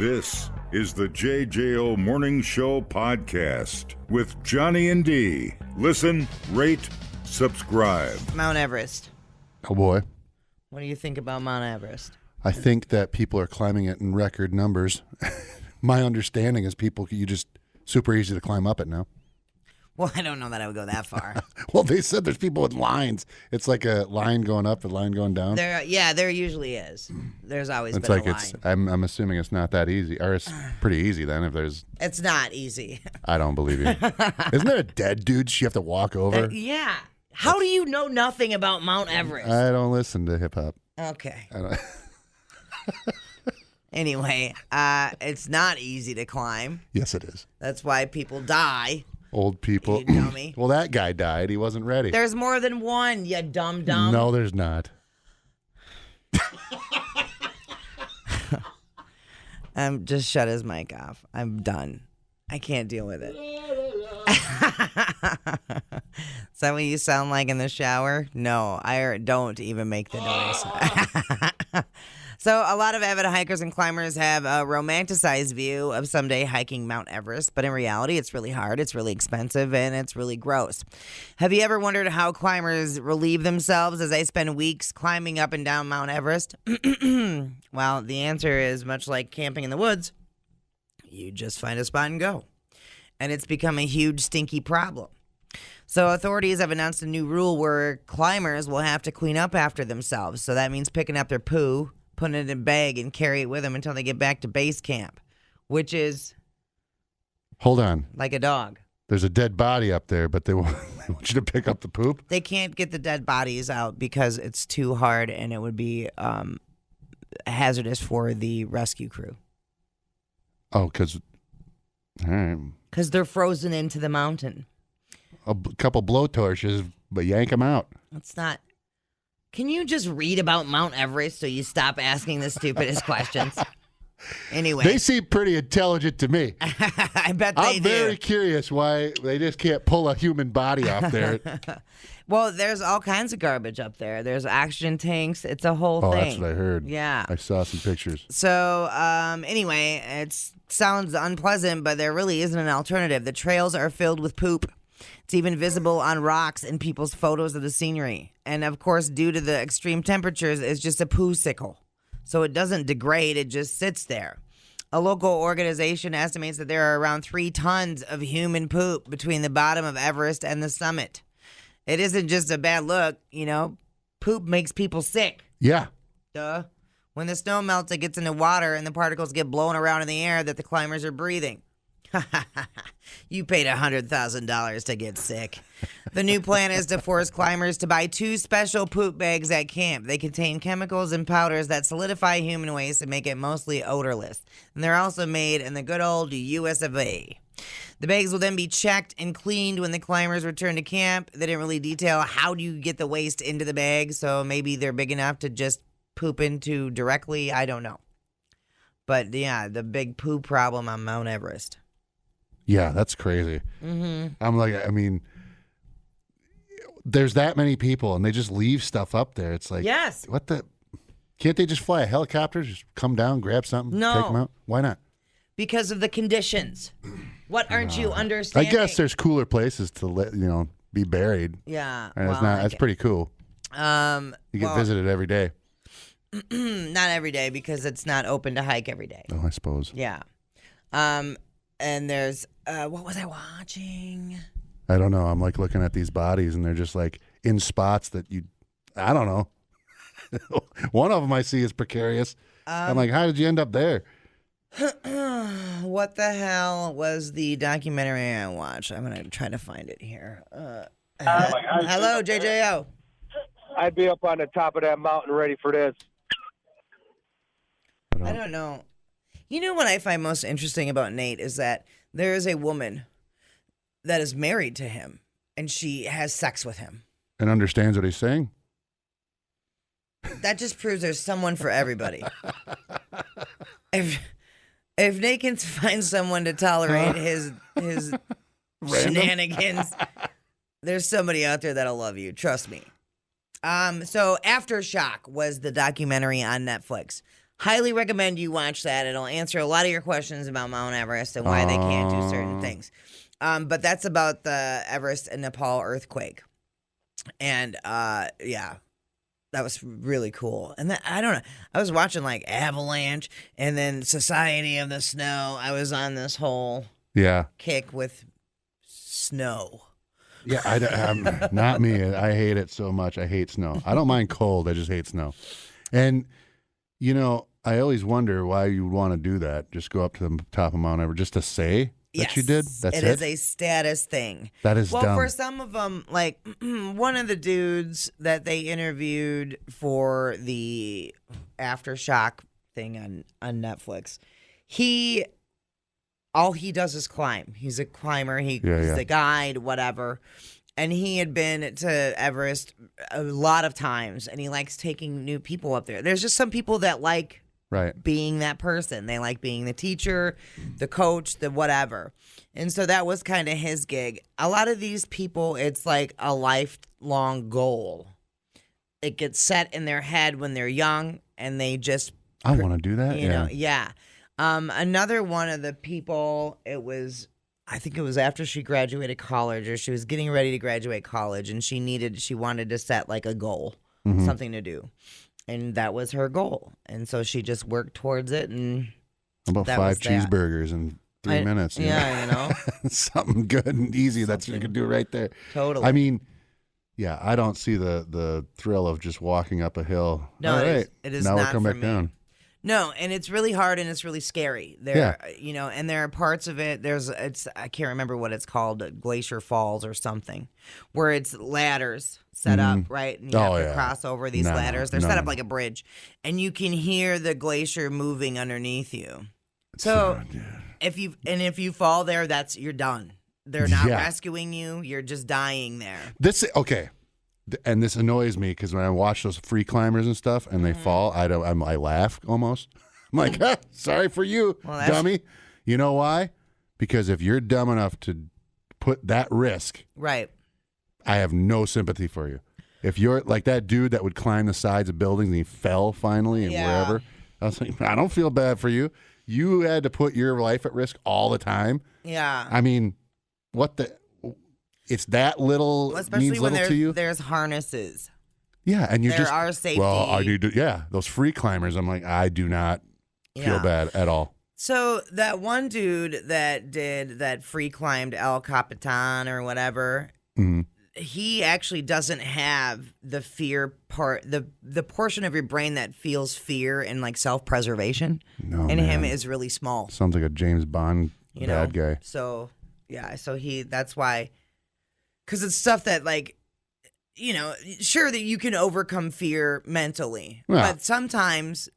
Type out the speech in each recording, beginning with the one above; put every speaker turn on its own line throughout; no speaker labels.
This is the JJO Morning Show podcast with Johnny and D. Listen, rate, subscribe.
Mount Everest.
Oh, boy.
What do you think about Mount Everest?
I think that people are climbing it in record numbers. My understanding is super easy to climb up it now.
Well, I don't know that I would go that far.
Well, they said there's people with lines. It's like a line going up, a line going down.
There usually is. There's always
It's
been
like
a line.
I'm assuming it's not that easy, or it's pretty easy then. If there's,
It's not easy.
I don't believe you. Isn't there a dead dude you have to walk over?
Yeah. How do you know nothing about Mount Everest?
I don't listen to hip hop.
Okay.
I don't.
Anyway, it's not easy to climb.
Yes, it is.
That's why people die.
Old people.
You dummy.
Well, that guy died. He wasn't ready.
There's more than one, you dumb.
No, there's not.
Just shut his mic off. I'm done. I can't deal with it. Is that what you sound like in the shower? No, I don't even make the noise. So a lot of avid hikers and climbers have a romanticized view of someday hiking Mount Everest, but in reality, it's really hard, it's really expensive, and it's really gross. Have you ever wondered how climbers relieve themselves as they spend weeks climbing up and down Mount Everest? Well, the answer is much like camping in the woods. You just find a spot and go. And it's become a huge, stinky problem. So authorities have announced a new rule where climbers will have to clean up after themselves. So that means picking up their poo, putting it in a bag, and carry it with them until they get back to base camp, which is...
Hold on.
Like a dog.
There's a dead body up there, but they want you to pick up the poop?
They can't get the dead bodies out because it's too hard and it would be hazardous for the rescue crew.
Oh, because... All right.
Because they're frozen into the mountain.
A couple blowtorches, but yank them out.
That's not... Can you just read about Mount Everest so you stop asking the stupidest questions? Anyway.
They seem pretty intelligent to me.
I bet they
I'm very curious why they just can't pull a human body off there.
Well, there's all kinds of garbage up there. There's oxygen tanks. It's a whole thing.
Oh, that's what I heard.
Yeah.
I saw some pictures.
So, anyway, it sounds unpleasant, but there really isn't an alternative. The trails are filled with poop. It's even visible on rocks in people's photos of the scenery. And, of course, due to the extreme temperatures, it's just a poo-sicle. So it doesn't degrade. It just sits there. A local organization estimates that there are around 3 tons of human poop between the bottom of Everest and the summit. It isn't just a bad look, Poop makes people sick.
Yeah.
Duh. When the snow melts, it gets into water and the particles get blown around in the air that the climbers are breathing. You paid $100,000 to get sick. The new plan is to force climbers to buy 2 special poop bags at camp. They contain chemicals and powders that solidify human waste and make it mostly odorless. And they're also made in the good old US of A. The bags will then be checked and cleaned when the climbers return to camp. They didn't really detail how do you get the waste into the bag, so maybe they're big enough to just poop into directly. I don't know. But yeah, the big poo problem on Mount Everest.
Yeah, that's crazy.
Mm-hmm.
I'm like, I mean, there's that many people, and they just leave stuff up there. It's like,
Yes.
what the? Can't they just fly a helicopter, just come down, grab something,
No.
take them out? Why not?
Because of the conditions. What aren't you understanding?
I guess there's cooler places to be buried.
Yeah.
And that's pretty cool. You get visited every day.
Not every day because it's not open to hike every day.
Oh, I suppose.
Yeah. And there's what was I watching?
I don't know. I'm like looking at these bodies, and they're just like in spots that I don't know. One of them I see is precarious. I'm like, how did you end up there?
What the hell was the documentary I watched? I'm going to try to find it here. Hello, JJO.
I'd be up on the top of that mountain ready for this.
I don't know. You know what I find most interesting about Nate is that there is a woman that is married to him, and she has sex with him.
And understands what he's saying?
That just proves there's someone for everybody. If Nate can find someone to tolerate his shenanigans, there's somebody out there that'll love you. Trust me. So Aftershock was the documentary on Netflix. highly recommend you watch that. It'll answer a lot of your questions about Mount Everest and why they can't do certain things. But that's about the Everest and Nepal earthquake. And yeah, that was really cool. And I don't know. I was watching like Avalanche and then Society of the Snow. I was on this whole kick with snow.
Yeah, I'm not me. I hate it so much. I hate snow. I don't mind cold. I just hate snow. And, you know, I always wonder why you would want to do that. Just go up to the top of Mount Everest just to say that you did? That's it?
It is a status thing.
That is dumb.
Well, for some of them, like one of the dudes that they interviewed for the Aftershock thing on Netflix, all he does is climb. He's a climber. He's a guide, whatever. And he had been to Everest a lot of times, and he likes taking new people up there. There's just some people that like being that person. They like being the teacher, the coach, the whatever. And so that was kind of his gig. A lot of these people, it's like a lifelong goal. It gets set in their head when they're young, and they just...
I want to do that,
you know, yeah. Another one of the people, I think it was after she graduated college, or she was getting ready to graduate college, and she wanted to set like a goal, something to do. And that was her goal. And so she just worked towards it. And
about 5 cheeseburgers in 3 minutes.
Yeah, you know.
Something good and easy that you could do right there.
Totally.
I mean, yeah, I don't see the thrill of just walking up a hill.
No,
all right,
it is
now
not
we'll come
for
back
me.
down.
No, and it's really hard and it's really scary. You know, and there are parts of it. I can't remember what it's called, Glacier Falls or something, where it's ladders set up, right? And you have to cross over these ladders. They're set up like a bridge, and you can hear the glacier moving underneath you. So if you fall there, you're done. They're not rescuing you. You're just dying there.
And this annoys me because when I watch those free climbers and stuff and they fall, I laugh almost. I'm like, sorry for you, dummy. You know why? Because if you're dumb enough to put that risk,
right,
I have no sympathy for you. If you're like that dude that would climb the sides of buildings and he fell finally and wherever, I was like, I don't feel bad for you. You had to put your life at risk all the time.
Yeah.
I mean, what the... It's that little
especially
means
when
little to you.
There's harnesses.
Yeah, and you
there are safety.
Well, I need to. Yeah, those free climbers. I'm like, I do not feel bad at all.
So that one dude that did that free climbed El Capitan or whatever, he actually doesn't have the fear part. The portion of your brain that feels fear and like self-preservation in him is really small.
Sounds like a James Bond bad guy.
So that's why. Because it's stuff that, like, you know, sure that you can overcome fear mentally. Yeah. But sometimes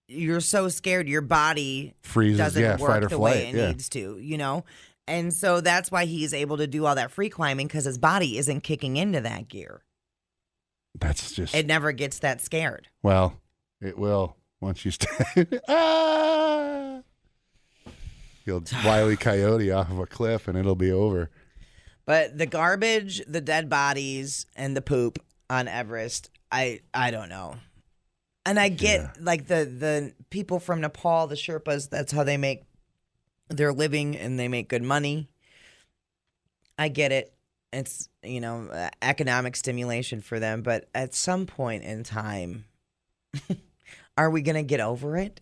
you're so scared your body
freezes,
doesn't work
fight or
the
flight,
way it needs to, you know? And so that's why he's able to do all that free climbing because his body isn't kicking into that gear.
That's just...
It never gets that scared.
Well, it will once you start... You'll Wile E. Coyote off of a cliff and it'll be over.
But the garbage, the dead bodies, and the poop on Everest, I don't know. And I get, like, the people from Nepal, the Sherpas, that's how they make their living, and they make good money. I get it. It's, you know, economic stimulation for them. But at some point in time, are we going to get over it?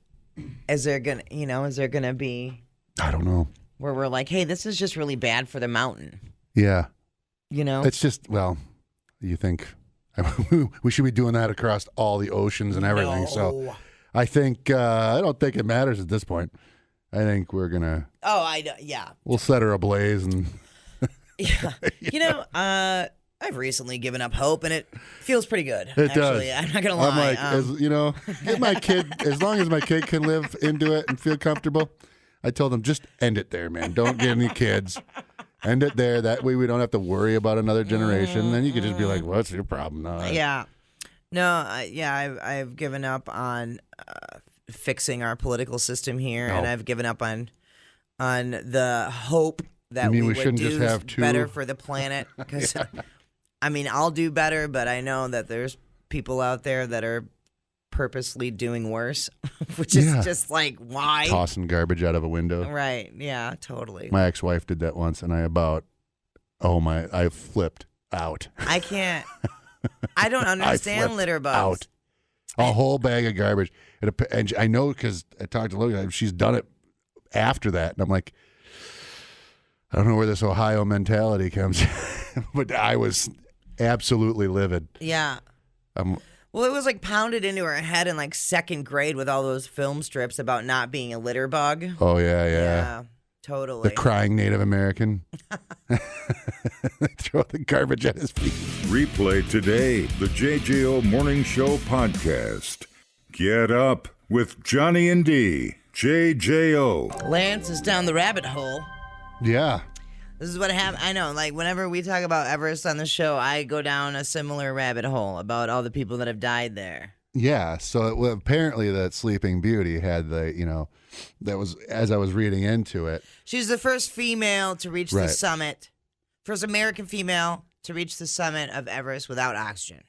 Is there going to be...
I don't know.
Where we're like, hey, this is just really bad for the mountain.
Yeah.
You know?
It's just, well, you think we should be doing that across all the oceans and everything.
No.
So I think, I don't think it matters at this point. I think we're going to.
Oh,
We'll set her ablaze and.
Yeah. You know, I've recently given up hope and it feels pretty good.
It
actually.
does.
I'm not going to lie.
I'm like, get my kid, as long as my kid can live into it and feel comfortable. I told him, just end it there, man. Don't get any kids. End it there. That way we don't have to worry about another generation. Then you could just be like, what's your problem? No,
I've given up on fixing our political system here, and I've given up on the hope that we would do better for the planet. Because, I mean, I'll do better, but I know that there's people out there that are purposely doing worse, which is just like, why?
Tossing garbage out of a window.
Right. Yeah, totally.
My ex-wife did that once, and I flipped out.
I can't. I don't understand litter bugs.
Out. A whole bag of garbage. And I know because I talked to Logan, she's done it after that. And I'm like, I don't know where this Ohio mentality comes. But I was absolutely livid.
Yeah. Well, it was like pounded into her head in like second grade with all those film strips about not being a litter bug.
Oh, yeah.
Yeah, totally.
The crying Native American. Throw the garbage at his feet.
Replay today the JJO Morning Show podcast. Get up with Johnny and D. JJO.
Lance is down the rabbit hole.
Yeah.
This is what happened. I know, like, whenever we talk about Everest on the show, I go down a similar rabbit hole about all the people that have died there.
Yeah, so apparently that Sleeping Beauty had that was, as I was reading into it.
She's the first female to reach the summit, first American female to reach the summit of Everest without oxygen.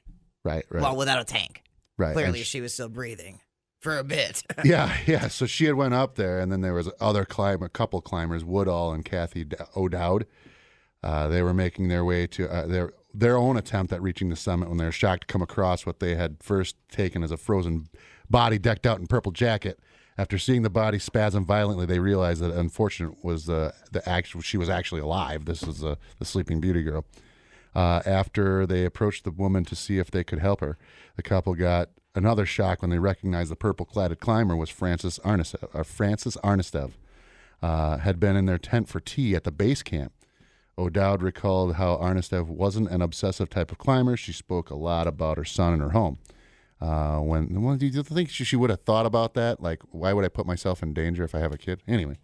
Right.
Well, without a tank.
Right.
Clearly she was still breathing for a bit.
Yeah. So she had went up there, and then there was a couple climbers, Woodall and Kathy O'Dowd. They were making their way to their own attempt at reaching the summit when they were shocked to come across what they had first taken as a frozen body decked out in purple jacket. After seeing the body spasm violently, they realized that unfortunate was she was actually alive. This was the Sleeping Beauty girl. After they approached the woman to see if they could help her, the couple got another shock when they recognized the purple-cladded climber was Francis Arnestev. Had been in their tent for tea at the base camp. O'Dowd recalled how Arnestev wasn't an obsessive type of climber. She spoke a lot about her son and her home. Do you think she would have thought about that? Like, why would I put myself in danger if I have a kid? Anyway,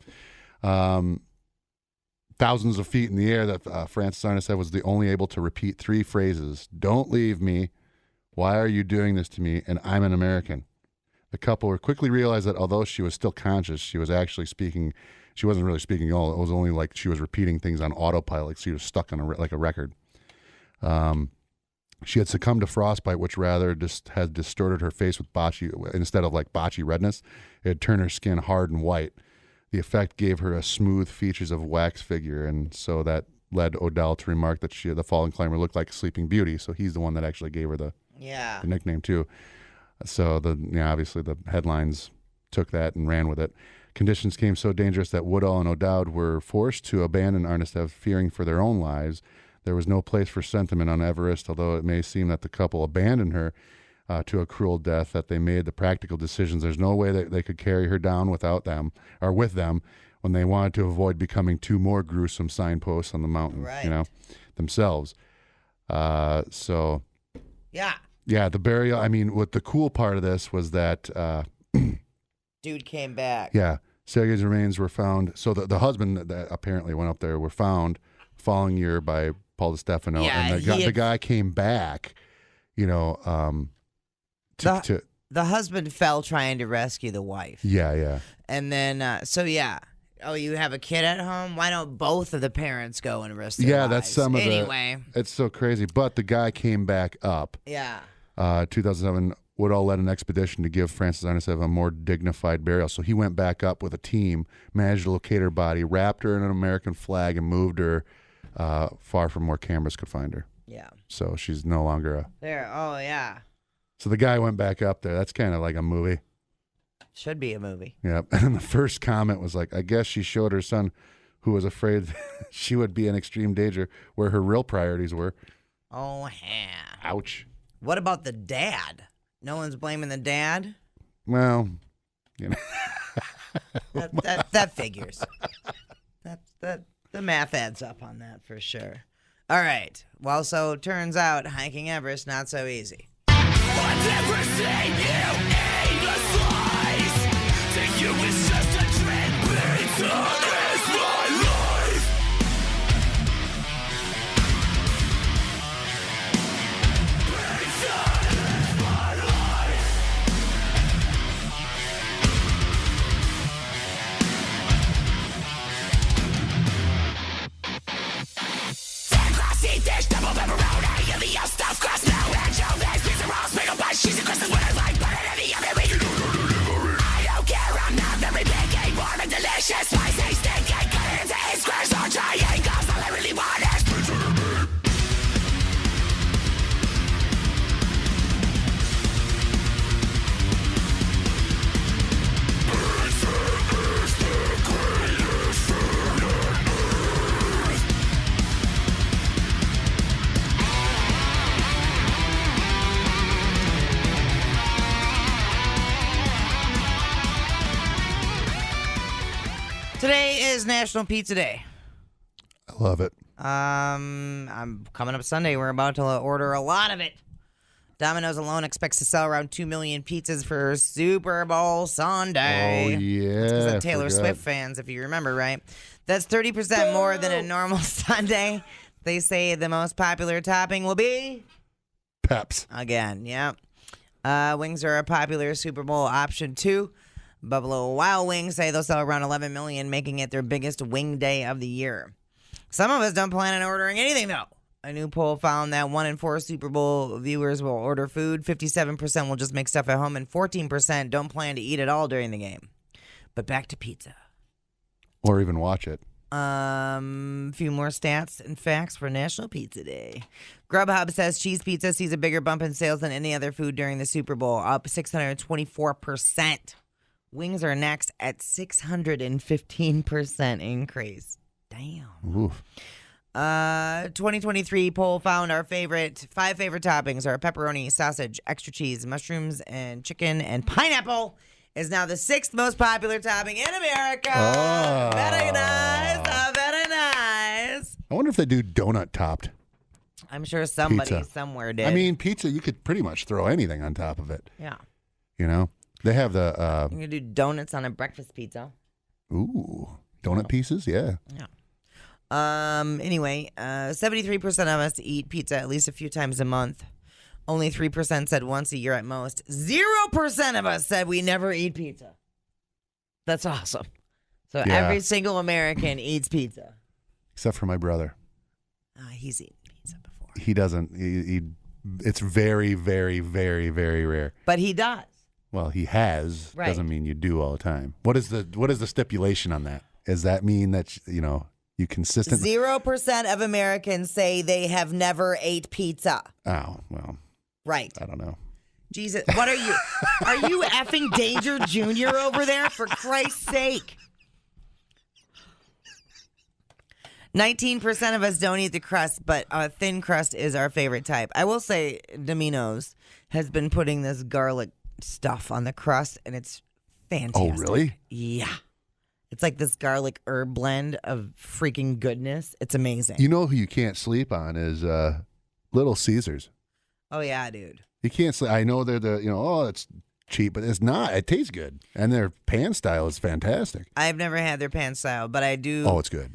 thousands of feet in the air, that Francis Arnestev was the only able to repeat three phrases: "Don't leave me," "Why are you doing this to me?" and "I'm an American." The couple were quickly realized that although she was still conscious, she was actually speaking. She wasn't really speaking at all. It was only like she was repeating things on autopilot. She was stuck on a record. She had succumbed to frostbite, which rather had distorted her face with instead of like botchy redness. It had turned her skin hard and white. The effect gave her a smooth features of wax figure, and so that led O'Dell to remark that the fallen climber looked like a Sleeping Beauty. So he's the one that actually gave her the nickname too. So obviously the headlines took that and ran with it. Conditions became so dangerous that Woodall and O'Dowd were forced to abandon Arnestev, fearing for their own lives. There was no place for sentiment on Everest, although it may seem that the couple abandoned her to a cruel death, that they made the practical decisions. There's no way that they could carry her down without them, or with them, when they wanted to avoid becoming two more gruesome signposts on the mountain, themselves. Yeah, the burial, what the cool part of this was that...
dude came back.
Yeah. Sergei's remains were found. So the husband that apparently went up there were found following year by Paul DiStefano.
Yeah,
and the guy came back, the
husband fell trying to rescue the wife.
Yeah.
And then, oh, you have a kid at home? Why don't both of the parents go and risk their lives?
That's some of
anyway.
It's so crazy. But the guy came back up.
Yeah.
2007, Woodall led an expedition to give Francis Arnestev a more dignified burial. So he went back up with a team, managed to locate her body, wrapped her in an American flag, and moved her far from where cameras could find her.
Yeah.
So she's no longer
there. Oh, yeah.
So the guy went back up there. That's kind of like a movie.
Should be a movie.
Yeah. And the first comment was like, I guess she showed her son, who was afraid she would be in extreme danger, where her real priorities were.
Oh, yeah.
Ouch.
What about the dad? No one's blaming the dad?
Well,
that figures. The math adds up on that for sure. All right. Well, so turns out hiking Everest, not so easy.
I've never seen you eat a slice. To you it's just a trend. Pizza is my life. Pizza is my life. Ten glass deep dish, double pepperoni, and the stuffed crust, no anchovies, pizza rolls, pickle pie, cheese and crust is what I like, but at any delicious, spicy, stinking, cut into eight squares or triangles. All I really want is pizza to me.
Today is National Pizza Day.
I love it.
I'm coming up Sunday. We're about to order a lot of it. Domino's alone expects to sell around 2 million pizzas for Super Bowl Sunday.
Oh, yeah.
It's because of Taylor
forgot.
Swift fans, if you remember, right? That's 30% more than a normal Sunday. They say the most popular topping will be?
Peps.
Again, yeah. Wings are a popular Super Bowl option, too. Buffalo Wild Wings say they'll sell around 11 million, making it their biggest wing day of the year. Some of us don't plan on ordering anything, though. A new poll found that 1 in 4 Super Bowl viewers will order food, 57% will just make stuff at home, and 14% don't plan to eat at all during the game. But back to pizza.
Or even watch it.
A few more stats and facts for National Pizza Day. Grubhub says cheese pizza sees a bigger bump in sales than any other food during the Super Bowl, up 624%. Wings are next at 615% increase. Damn.
Oof.
2023 poll found our five favorite toppings are pepperoni, sausage, extra cheese, mushrooms, and chicken, and pineapple is now the 6th most popular topping in America.
Oh.
Very nice. Very nice.
I wonder if they do donut topped.
I'm sure somebody
Pizza.
somewhere did.
I mean, pizza, you could pretty much throw anything on top of it.
yeah.
You know? They have the,
You can do donuts on a breakfast pizza.
donut pieces? Yeah.
Yeah. Anyway, 73% of us eat pizza at least a few times a month. Only 3% said once a year at most. 0% of us said we never eat pizza. That's awesome. So
Yeah.
every single American eats pizza.
Except for my brother.
He's eaten pizza before.
He doesn't. It's very, very, very, very rare.
But he does.
Well, he has.
Right.
Doesn't mean you do all the time. What is the stipulation on that? Does that mean that, you consistently...
0% of Americans say they have never ate pizza.
Oh, well,
Right.
I don't know.
Jesus, what are you? Are you effing Danger Jr. over there? For Christ's sake. 19% of us don't eat the crust, but thin crust is our favorite type. I will say Domino's has been putting this garlic stuff on the crust, and it's fantastic.
Oh, really?
Yeah. It's like this garlic herb blend of freaking goodness. It's amazing.
You know who you can't sleep on is Little Caesars.
Oh, yeah, dude.
You can't sleep. I know they're it's cheap, but it's not. It tastes good. And their pan style is fantastic.
I've never had their pan style, but I do.
Oh, it's good.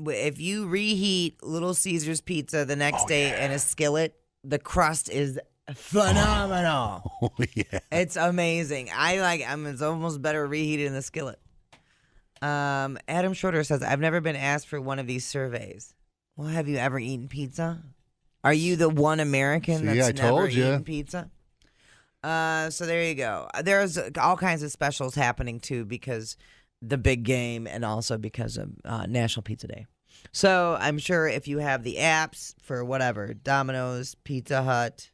If you reheat Little Caesars pizza the next day in a skillet, the crust is phenomenal.
Oh, yeah.
It's amazing. It's almost better reheated in the skillet. Adam Schroeder says, I've never been asked for one of these surveys. Well, have you ever eaten pizza? Are you the one American
See,
that's
I
never
told ya.
eaten pizza? So there you go. There's all kinds of specials happening too because the big game and also because of National Pizza Day. So I'm sure if you have the apps for whatever, Domino's, Pizza Hut,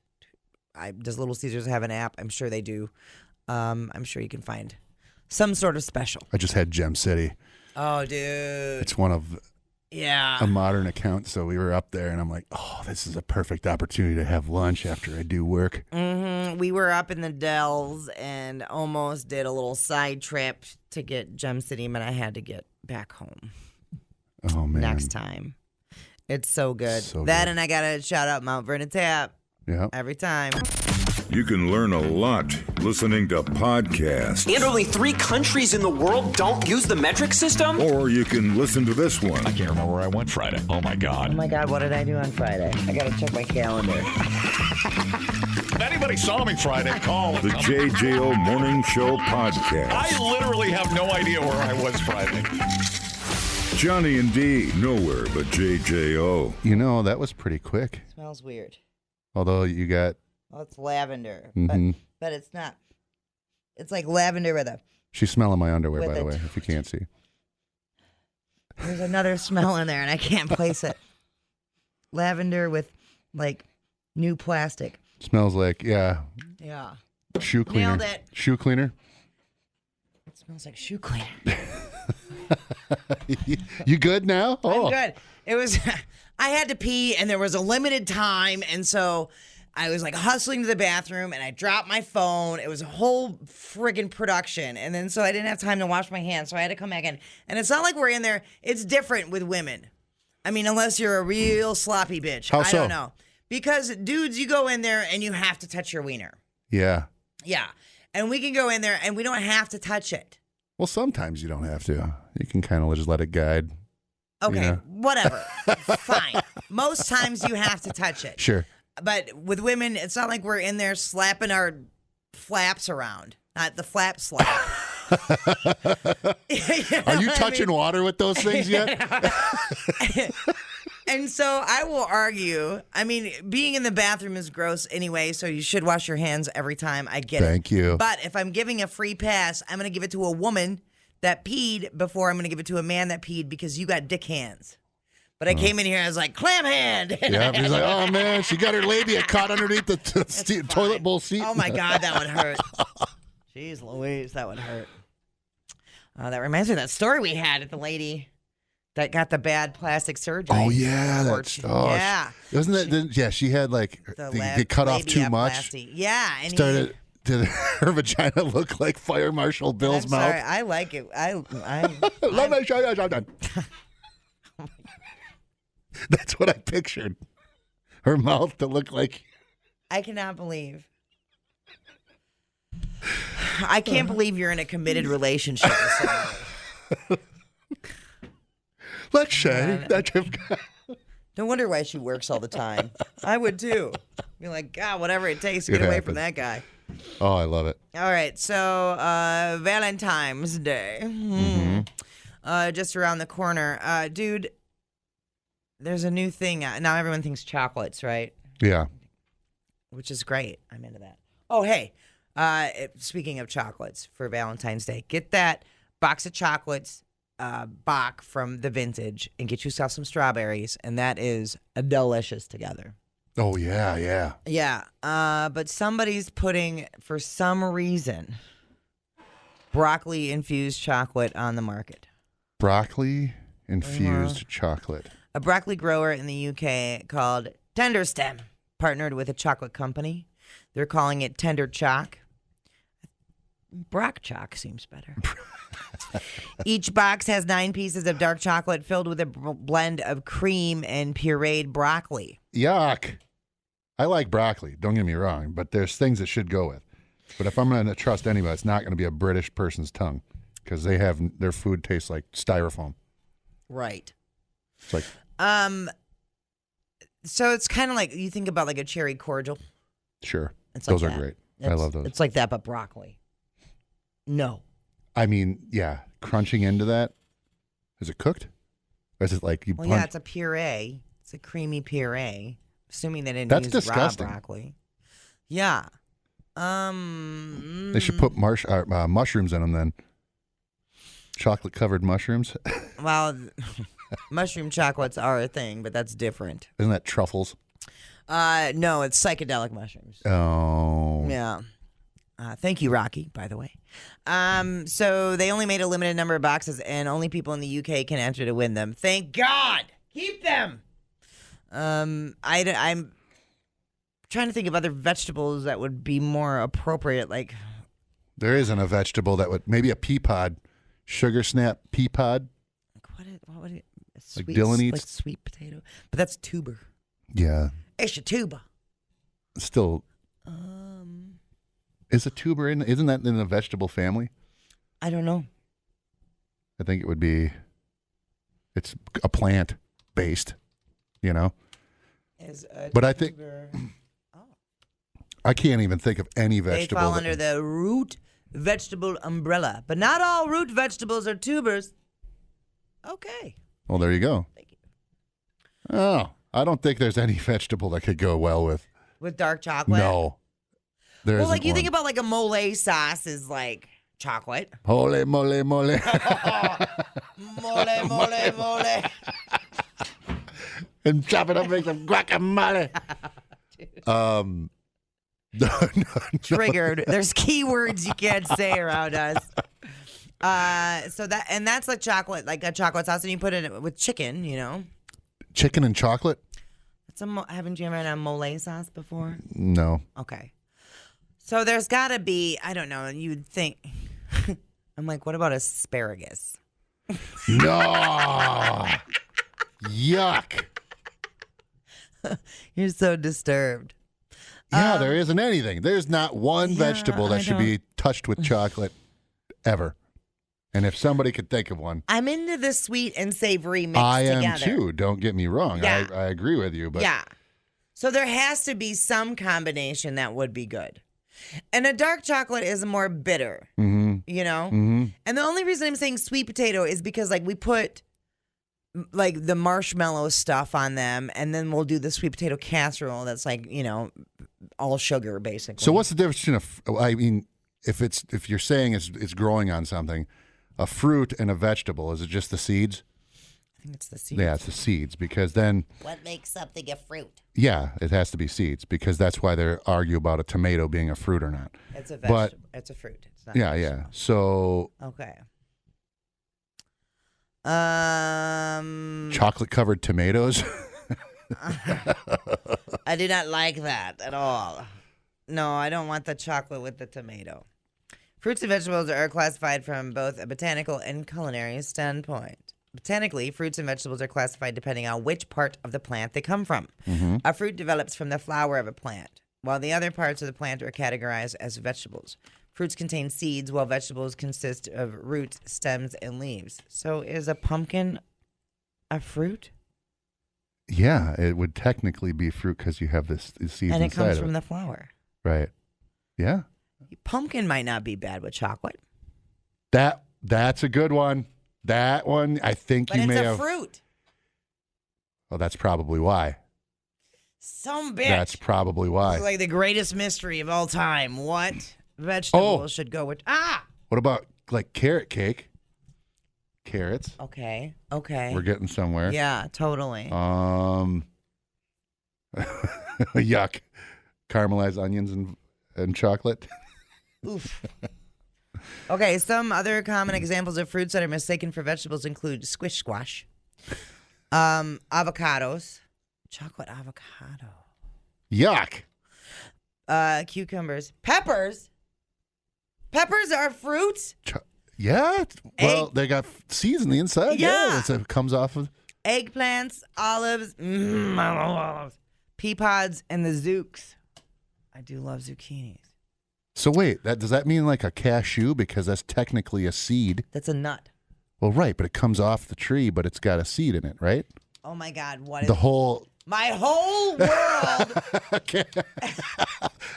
does Little Caesars have an app? I'm sure they do. I'm sure you can find some sort of special.
I just had Gem City.
Oh, dude.
It's one of
Yeah.
a modern account. So we were up there, and I'm like, oh, this is a perfect opportunity to have lunch after I do work.
Mm-hmm. We were up in the Dells and almost did a little side trip to get Gem City, but I had to get back home
Oh, man.
next time. It's so good.
So
that
good.
and I got to shout out Mount Vernon Tap
Yeah.
every time.
You can learn a lot listening to podcasts,
And only 3 countries in the world don't use the metric system?
or you can listen to this one.
I can't remember where I went Friday. Oh my
Oh
God.
my God, what did I do on Friday? I got to check my calendar.
If anybody saw me Friday, call.
The JJO Morning Show podcast.
I literally have no idea where I was Friday.
Johnny and D, nowhere but JJO.
That was pretty quick.
Smells weird.
Although you got,
Well, it's lavender,
Mhm.
but it's not. It's like lavender with a.
she's smelling my underwear,
With
by the
a
way, if you can't see.
There's another smell in there, and I can't place it. Lavender with, like, new plastic.
Smells like, yeah.
Yeah.
Shoe cleaner.
Nailed it.
Shoe cleaner.
It smells like shoe cleaner.
You good now?
I'm good. It was, I had to pee, and there was a limited time, and so I was, like, hustling to the bathroom, and I dropped my phone. It was a whole friggin' production, and then so I didn't have time to wash my hands, so I had to come back in. And it's not like we're in there. It's different with women. I mean, unless you're a real sloppy bitch.
How
I
so?
don't know. Because dudes, you go in there, and you have to touch your wiener.
Yeah.
Yeah. And we can go in there, and we don't have to touch it.
Well, sometimes you don't have to. You can kind of just let it guide.
Okay,
Yeah.
whatever. Fine. Most times you have to touch it.
Sure.
But with women, it's not like we're in there slapping our flaps around. Not the flap slap.
Are you touching water with those things yet?
And so I will argue. I mean, being in the bathroom is gross anyway, so you should wash your hands every time. I get it.
Thank you.
But if I'm giving a free pass, I'm going to give it to a woman that peed before I'm going to give it to a man that peed because you got dick hands. But I came in here, I was like, clam hand.
Yeah, he's like, oh man, she got her labia caught underneath the toilet bowl seat.
Oh my God, that would hurt. Jeez Louise, that would hurt. That reminds me of that story we had at the lady that got the bad plastic surgery.
Oh yeah, that's
yeah.
Wasn't that? Yeah, she had like they cut off too much.
Yeah, and
Started. Did her vagina look like Fire Marshal Bill's
I'm
mouth?
sorry, I like it.
Let me show you something. That's what I pictured. Her mouth to look like.
I cannot believe. I can't believe you're in a committed relationship with somebody.
Let's say that you've got.
No wonder why she works all the time. I would too. Be like, God, whatever it takes to get away from that guy.
Oh, I love it.
All right, so Valentine's Day. Just around the corner. Dude, there's a new thing. Now everyone thinks chocolates, right?
Yeah.
Which is great. I'm into that. Oh, hey, speaking of chocolates for Valentine's Day, get that box of chocolates, Bach from the vintage, and get yourself some strawberries, and that is delicious together.
Oh, yeah, yeah.
Yeah, but somebody's putting, for some reason, broccoli-infused chocolate on the market.
Broccoli-infused chocolate.
A broccoli grower in the UK called Tender Stem partnered with a chocolate company. They're calling it Tender Choc. Brock Choc seems better. Each box has 9 pieces of dark chocolate filled with a blend of cream and pureed broccoli.
Yuck. I like broccoli, don't get me wrong, but there's things that should go with. But if I'm going to trust anybody, it's not going to be a British person's tongue because their food tastes like styrofoam.
Right.
It's like,
so it's kind of like, you think about like a cherry cordial.
sure.
It's
Those
like
are
that.
great. I love those.
It's like that, but broccoli. No.
I mean, yeah, crunching into that. Is it cooked? Or is it like you
Well,
punch?
yeah, it's a puree. It's a creamy puree. Assuming they didn't
That's
use
disgusting.
raw broccoli. Yeah.
They should put mushrooms in them then. Chocolate covered mushrooms.
Well, mushroom chocolates are a thing, but that's different.
Isn't that truffles?
No, it's psychedelic mushrooms.
Oh.
Yeah. Thank you, Rocky, by the way. So they only made a limited number of boxes, and only people in the UK can enter to win them. Thank God. Keep them. I'm trying to think of other vegetables that would be more appropriate. Like,
There isn't a vegetable that would, maybe a pea pod, sugar snap pea pod.
what would it?
Like Dylan eats?
like sweet potato, but that's tuber.
Yeah.
It's a tuber.
Still. Is a tuber isn't that in the vegetable family?
I don't know.
I think it would be, it's a plant based, you know? But I think, I can't even think of any
They
vegetable.
fall under the root vegetable umbrella, but not all root vegetables are tubers. Okay.
Well, there you go.
Thank you.
Oh, I don't think there's any vegetable that could go well with.
With dark chocolate?
No. There
Well,
isn't
like you think
one.
about like a mole sauce is like chocolate.
Holy moly moly.
Mole, mole.
And chop it up, make some guacamole. No.
Triggered. There's keywords you can't say around us. That's like chocolate, like a chocolate sauce, and you put it with chicken, you know.
Chicken and chocolate?
Haven't you ever had a mole sauce before?
No.
Okay. So there's got to be, I don't know, you'd think. I'm like, what about asparagus?
No. Yuck.
You're so disturbed.
Yeah, there isn't anything. There's not one vegetable that should be touched with chocolate ever. And if somebody could think of one.
I'm into the sweet and savory mix
I
together.
am too. Don't get me wrong.
Yeah.
I agree with you. But
yeah. So there has to be some combination that would be good. And a dark chocolate is more bitter, you know?
Mm-hmm.
And the only reason I'm saying sweet potato is because, like, we put, like, the marshmallow stuff on them, and then we'll do the sweet potato casserole that's, like, you know, all sugar, basically.
So what's the difference between I mean, if you're saying it's growing on something, a fruit and a vegetable, is it just the seeds?
I think it's the seeds.
Yeah, it's the seeds, because then...
What makes something a fruit?
Yeah, it has to be seeds, because that's why they argue about a tomato being a fruit or not.
It's a vegetable. It's a fruit. It's not
Yeah. So...
Okay.
Chocolate-covered tomatoes?
I do not like that at all. No, I don't want the chocolate with the tomato. Fruits and vegetables are classified from both a botanical and culinary standpoint. Botanically, fruits and vegetables are classified depending on which part of the plant they come from.
Mm-hmm.
A fruit develops from the flower of a plant, while the other parts of the plant are categorized as vegetables. Fruits contain seeds, while vegetables consist of roots, stems, and leaves. So is a pumpkin a fruit?
Yeah, it would technically be fruit because you have this seeds
And it
inside
comes
of
from
it.
the flower.
Right. Yeah.
Pumpkin might not be bad with chocolate.
That's a good one. That one, I think
But
you may
it's a
have.
fruit.
Oh, that's probably why.
Some bitch.
That's probably why.
It's like the greatest mystery of all time. What vegetable should go with?
What about like carrot cake? Carrots.
Okay.
We're getting somewhere.
Yeah, totally.
Yuck. Caramelized onions and chocolate.
Oof. Okay, some other common examples of fruits that are mistaken for vegetables include squish squash, avocados, chocolate avocado,
Yuck.
cucumbers, peppers. Peppers are fruits.
Yeah. Well, they got seeds in the inside.
Yeah.
It comes off of.
Eggplants, olives, I love olives, pea pods, and the zooks. I do love zucchinis.
So wait, does that mean like a cashew? Because that's technically a seed.
That's a nut.
Well, right, but it comes off the tree, but it's got a seed in it, right?
Oh my God! What is
The whole
my whole world?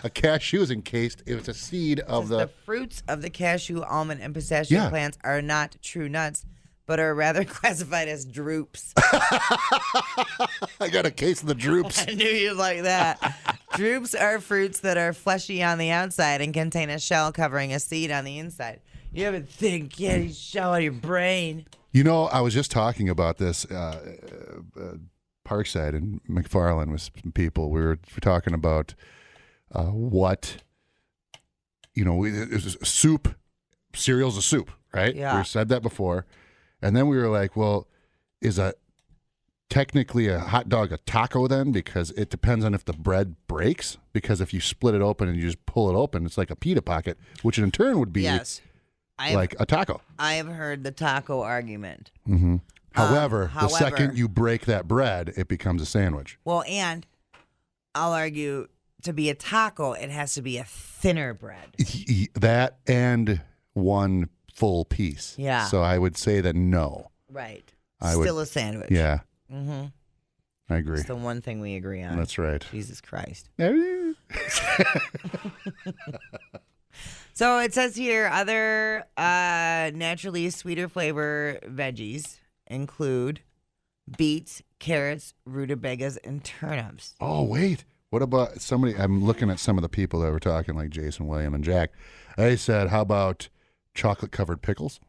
a cashew is encased. It's a seed of
the fruits of the cashew, almond, and pistachio plants are not true nuts, but are rather classified as drupes.
I got a case of the drupes.
I knew you'd like that. Drupes are fruits that are fleshy on the outside and contain a shell covering a seed on the inside. You ever think, you shell on your brain?
You know, I was just talking about this Parkside in McFarland with some people. We were talking about what, soup. Cereal's a soup, right?
Yeah.
We said that before. And then we were like, well, is technically a hot dog a taco then? Because it depends on if the bread breaks. Because if you split it open and you just pull it open, it's like a pita pocket, which in turn would be like a taco.
I have heard the taco argument.
Mm-hmm. However, the second you break that bread, it becomes a sandwich.
Well, and I'll argue to be a taco, it has to be a thinner bread.
That and one full piece.
Yeah.
So I would say that no.
Right.
A
sandwich.
Yeah.
Mm-hmm.
I agree.
It's the one thing we agree on.
That's right.
Jesus Christ. So it says here, other naturally sweeter flavor veggies include beets, carrots, rutabagas, and turnips.
Oh, wait. What about somebody? I'm looking at some of the people that were talking, like Jason, William, and Jack. They said, how about chocolate-covered pickles?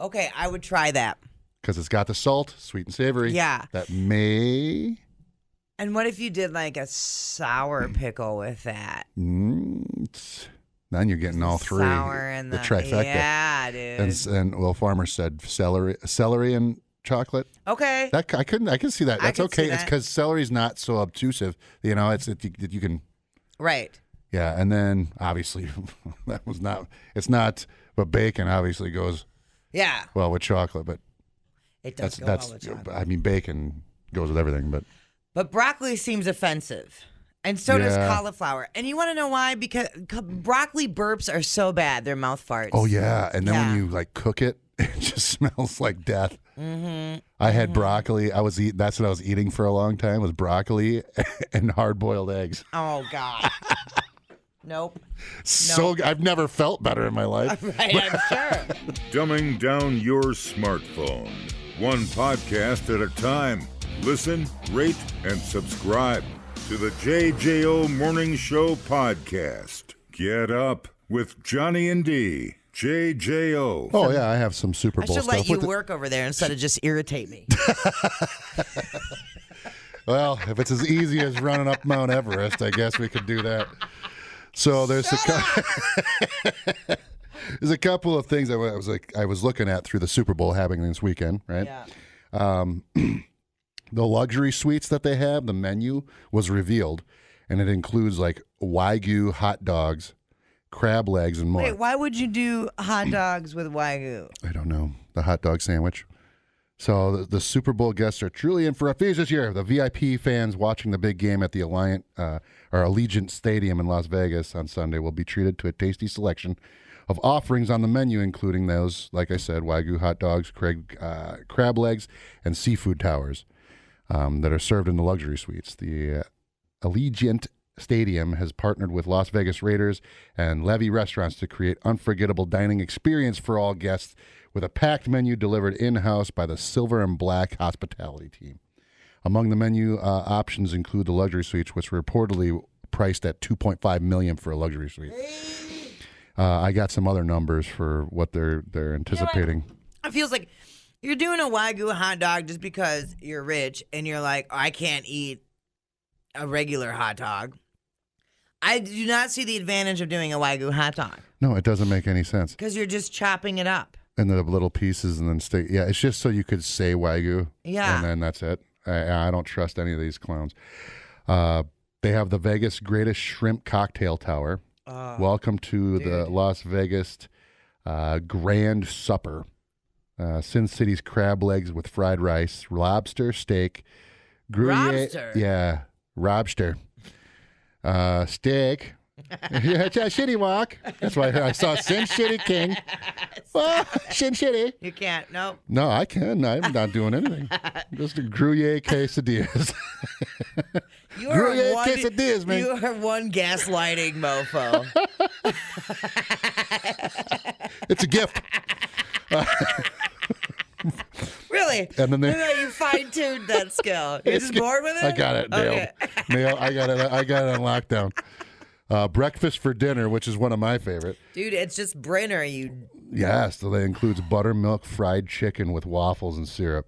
Okay, I would try that.
because it's got the salt, sweet and savory.
Yeah.
That may.
And what if you did like a sour pickle with that?
Then you're getting all three.
Sour and
the trifecta.
Yeah, dude.
And Will Farmer said celery and chocolate.
Okay.
That I can see that. That's okay. It's because celery's not so obtrusive. You know, you can.
Right.
Yeah, and then obviously it's not. But bacon obviously goes.
Yeah.
Well, with chocolate, but
it does go well with chocolate.
I mean, bacon goes with everything, but.
But broccoli seems offensive. And so does cauliflower. And you want to know why? Because broccoli burps are so bad. They're mouth farts.
Oh, yeah. And then when you like cook it, it just smells like death.
Mm-hmm.
I had broccoli. That's what I was eating for a long time was broccoli and hard-boiled eggs.
Oh, God. Nope.
So I've never felt better in my life.
Right, I'm sure.
Dumbing down your smartphone. One podcast at a time. Listen, rate, and subscribe to the JJO Morning Show podcast. Get up with Johnny and D. JJO.
Oh, yeah, I have some Super Bowl stuff.
I should let you work over there instead of just irritate me.
Well, if it's as easy as running up Mount Everest, I guess we could do that. So there's there's a couple of things I was looking at through the Super Bowl happening this weekend, right?
Yeah.
The luxury suites that they have, the menu was revealed, and it includes like wagyu hot dogs, crab legs, and more.
Wait, why would you do hot dogs with wagyu?
I don't know. The hot dog sandwich. So the Super Bowl guests are truly in for a feast this year. The VIP fans watching the big game at the Allegiant Stadium in Las Vegas on Sunday will be treated to a tasty selection of offerings on the menu, including those, like I said, wagyu hot dogs, crab legs, and seafood towers that are served in the luxury suites. The Allegiant Stadium has partnered with Las Vegas Raiders and Levy Restaurants to create unforgettable dining experience for all guests with a packed menu delivered in-house by the Silver and Black hospitality team. Among the menu options include the luxury suites, which were reportedly priced at $2.5 million for a luxury suite. I got some other numbers for what they're anticipating.
You know, it feels like you're doing a Wagyu hot dog just because you're rich and you're like, I can't eat a regular hot dog. I do not see the advantage of doing a Wagyu hot dog.
No, it doesn't make any sense.
Because you're just chopping it up.
And the little pieces and then steak. Yeah, it's just so you could say Wagyu.
Yeah.
And then that's it. I don't trust any of these clowns. They have the Vegas Greatest Shrimp Cocktail Tower. Welcome to the Las Vegas Grand Supper. Sin City's crab legs with fried rice, lobster, steak, Gruyere.
Lobster?
Yeah, lobster. Steak. Yeah, it's a shitty walk. That's why I saw Sin Shitty King. Oh, Sin Shitty.
You can't. Nope.
No, I can. I'm not doing anything. Just a Gruyere quesadillas. Gruyere quesadillas, man.
You are one gaslighting mofo.
It's a gift.
Really?
And then
you fine-tuned that skill. You're just bored with it?
I got it nailed.
Okay.
Nailed. I got it on lockdown. Breakfast for dinner, which is one of my favorite.
Dude, it's just Brenner.
Yes, so that includes buttermilk fried chicken with waffles and syrup.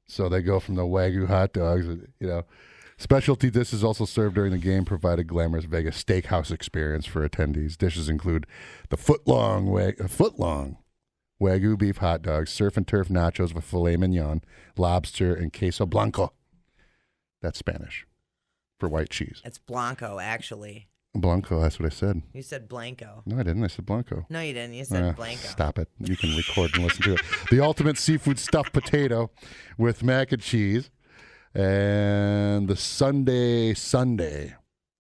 So they go from the Wagyu hot dogs, you know. Specialty dishes also served during the game provide a glamorous Vegas steakhouse experience for attendees. Dishes include the foot-long Wagyu beef hot dogs, surf and turf nachos with filet mignon, lobster, and queso blanco. That's Spanish for white cheese.
It's Blanco, actually.
Blanco, that's what I said.
You said Blanco.
No, I didn't. I said Blanco.
No, you didn't. You said Blanco.
Stop it. You can record and listen to it. The ultimate seafood stuffed potato with mac and cheese. And the Sunday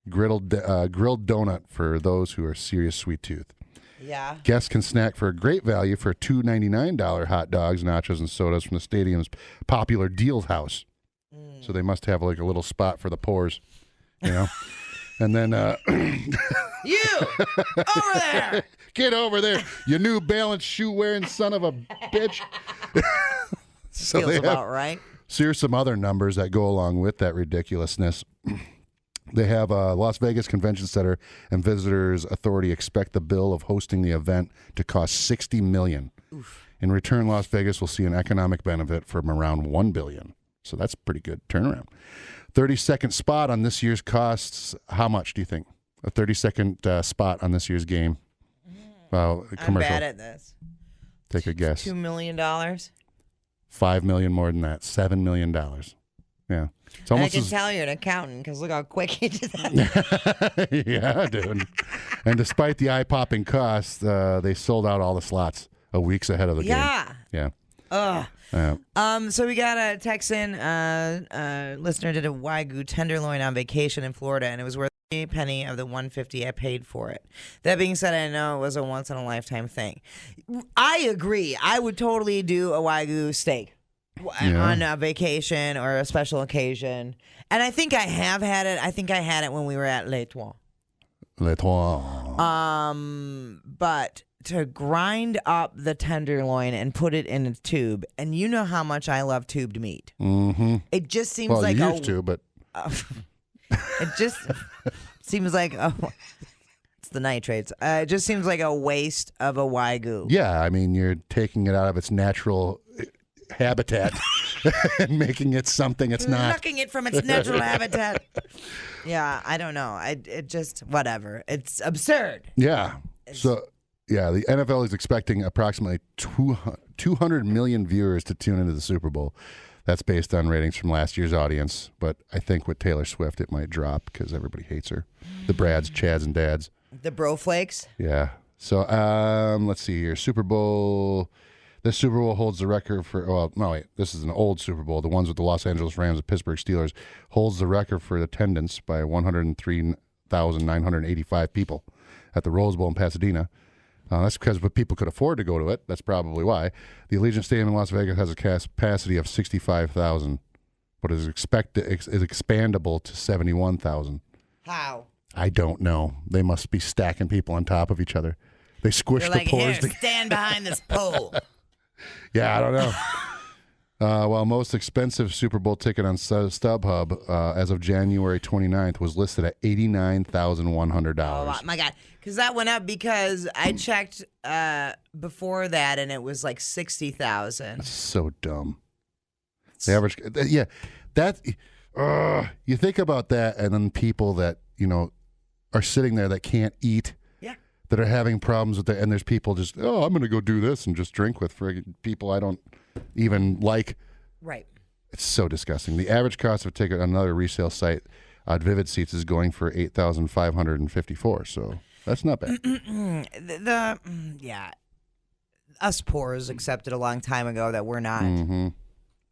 grilled donut for those who are serious sweet tooth.
Yeah.
Guests can snack for a great value for $2.99 hot dogs, nachos, and sodas from the stadium's popular Deals House. So they must have like a little spot for the pores, you know. And then
you over there,
get over there, you New Balance shoe wearing son of a bitch. So
feels about right.
So here's some other numbers that go along with that ridiculousness. They have Las Vegas Convention Center and Visitors Authority expect the bill of hosting the event to cost $60 million In return, Las Vegas will see an economic benefit from around $1 billion. So that's a pretty good turnaround. 30-second spot on this year's costs. How much do you think? A 30-second spot on this year's game. Well,
I'm
commercial.
bad at this.
Take a guess.
$2 million.
$5 million more than that. $7 million. Yeah. It's
I
almost
can
as,
tell you're an accountant because look how quick he did that.
yeah, dude. And despite the eye-popping costs, they sold out all the slots weeks ahead of the game. Yeah.
Ugh.
Yeah.
So we got a text in. Listener did a wagyu tenderloin on vacation in Florida, and it was worth a penny of the $150 I paid for it. That being said, I know it was a once in a lifetime thing. I agree. I would totally do a wagyu steak on a vacation or a special occasion, and I think I have had it. I think I had it when we were at Les Trois.
Les Trois.
But to grind up the tenderloin and put it in a tube, and you know how much I love tubed meat.
Mm-hmm.
It just seems
Well,
like
you used to, but
it just seems like it's the nitrates. It just seems like a waste of a wagyu.
yeah, I mean, you're taking it out of its natural habitat and making it something it's not.
Knocking it from its natural habitat. Yeah, I don't know. It just whatever. It's absurd.
Yeah. So, yeah, the NFL is expecting approximately 200 million viewers to tune into the Super Bowl. That's based on ratings from last year's audience. But I think with Taylor Swift, it might drop because everybody hates her. The Brads, Chads, and Dads.
The bro flakes.
Yeah. So, let's see here. Super Bowl. This Super Bowl holds the record for, well, no, wait, this is an old Super Bowl. The ones with the Los Angeles Rams and Pittsburgh Steelers holds the record for attendance by 103,985 people at the Rose Bowl in Pasadena. That's because people could afford to go to it. That's probably why. The Allegiant Stadium in Las Vegas has a capacity of 65,000, but is expandable to 71,000.
How?
I don't know. They must be stacking people on top of each other. They squish
They're
the
like,
pores.
here, stand behind this pole.
Yeah, I don't know. While most expensive Super Bowl ticket on StubHub as of January 29th was listed at $89,100.
Oh, my God. Because that went up because I checked before that, and it was like 60,000.
That's so dumb. The average, yeah, that, you think about that, and then people that, are sitting there that can't eat. That are having problems with it, and there's people just, I'm going to go do this and just drink with people I don't even like.
Right.
It's so disgusting. The average cost of a ticket on another resale site, Vivid Seats, is going for $8,554. So that's not bad.
Yeah, us poors accepted a long time ago that we're not.
Mm-hmm.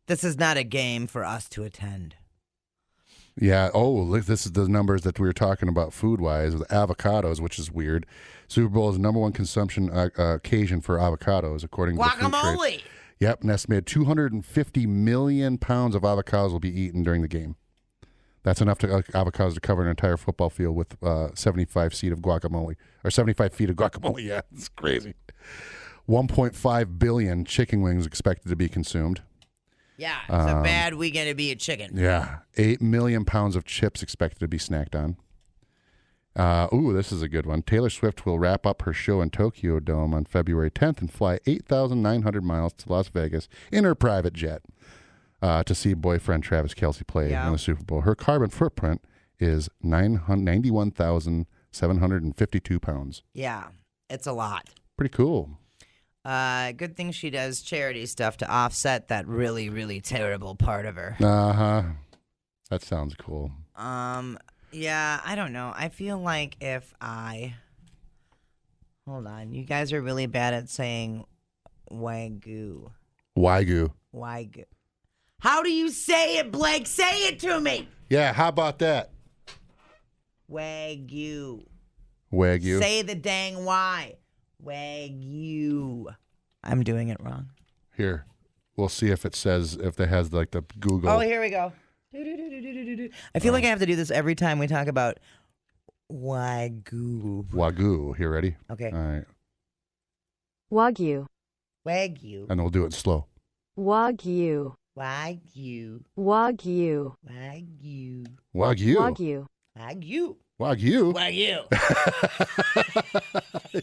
This is not a game for us to attend.
Yeah. Oh, look, this is the numbers that we were talking about food-wise with avocados, which is weird. Super Bowl is the number one consumption occasion for avocados, according to the Food
Guacamole.
Trade. Yep, an estimated 250 million pounds of avocados will be eaten during the game. That's enough avocados to cover an entire football field with 75 feet of guacamole. Or 75 feet of guacamole, yeah. It's crazy. 1.5 billion chicken wings expected to be consumed.
Yeah, it's a bad weekend to be a chicken.
Yeah. 8 million pounds of chips expected to be snacked on. This is a good one. Taylor Swift will wrap up her show in Tokyo Dome on February 10th and fly 8,900 miles to Las Vegas in her private jet to see boyfriend Travis Kelce play in the Super Bowl. Her carbon footprint is 91,752 pounds.
Yeah, it's a lot.
Pretty cool.
Good thing she does charity stuff to offset that really, really terrible part of her.
Uh-huh. That sounds cool.
Yeah, I don't know. I feel like if hold on, you guys are really bad at saying wagyu.
Wagyu.
Wagyu. How do you say it, Blake? Say it to me.
Yeah, how about that?
Wagyu.
Wagyu.
Say the dang Y. Wagyu. I'm doing it wrong.
Here, we'll see if it says, if it has like the Google.
Oh, here we go. I feel like I have to do this every time we talk about wagyu.
Wagyu. Here, ready?
Okay.
All right.
Wagyu.
Wagyu.
And we'll do it slow.
Wagyu.
Wagyu.
Wagyu.
Wagyu.
Wagyu.
Wagyu.
Wagyu.
Wagyu.
Wagyu.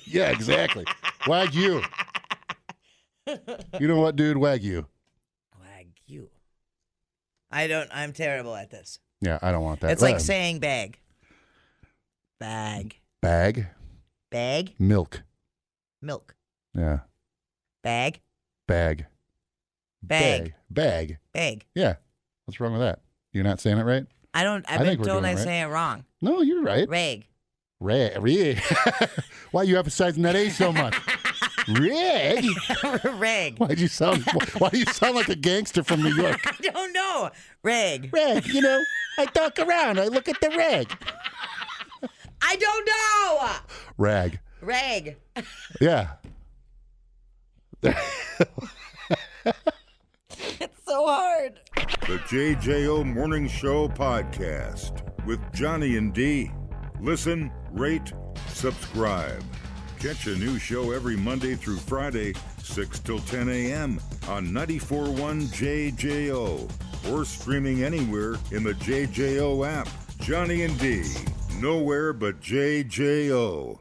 Yeah, exactly. Wagyu. You know what, dude? Wagyu.
Wagyu. I'm terrible at this.
Yeah, I don't want that.
It's like saying bag. Bag.
Bag.
Bag.
Milk.
Milk.
Yeah.
Bag.
Bag.
Bag.
Bag.
Bag.
Yeah. What's wrong with that? You're not saying it right?
I've
I
been
think we're
told
doing
I
it right.
say it wrong.
No, you're right.
Rag.
Rag. Why are you emphasizing that A so much? Rag.
Rag.
Why do you sound like a gangster from New York?
I don't know. Rag.
Rag, I talk around. I look at the rag.
I don't know.
Rag.
Rag.
Yeah.
It's so hard.
The JJO Morning Show podcast with Johnny and D. Listen, rate, subscribe. Catch a new show every Monday through Friday, 6 till 10 a.m. on 94.1 JJO or streaming anywhere in the JJO app. Johnny and D, nowhere but JJO.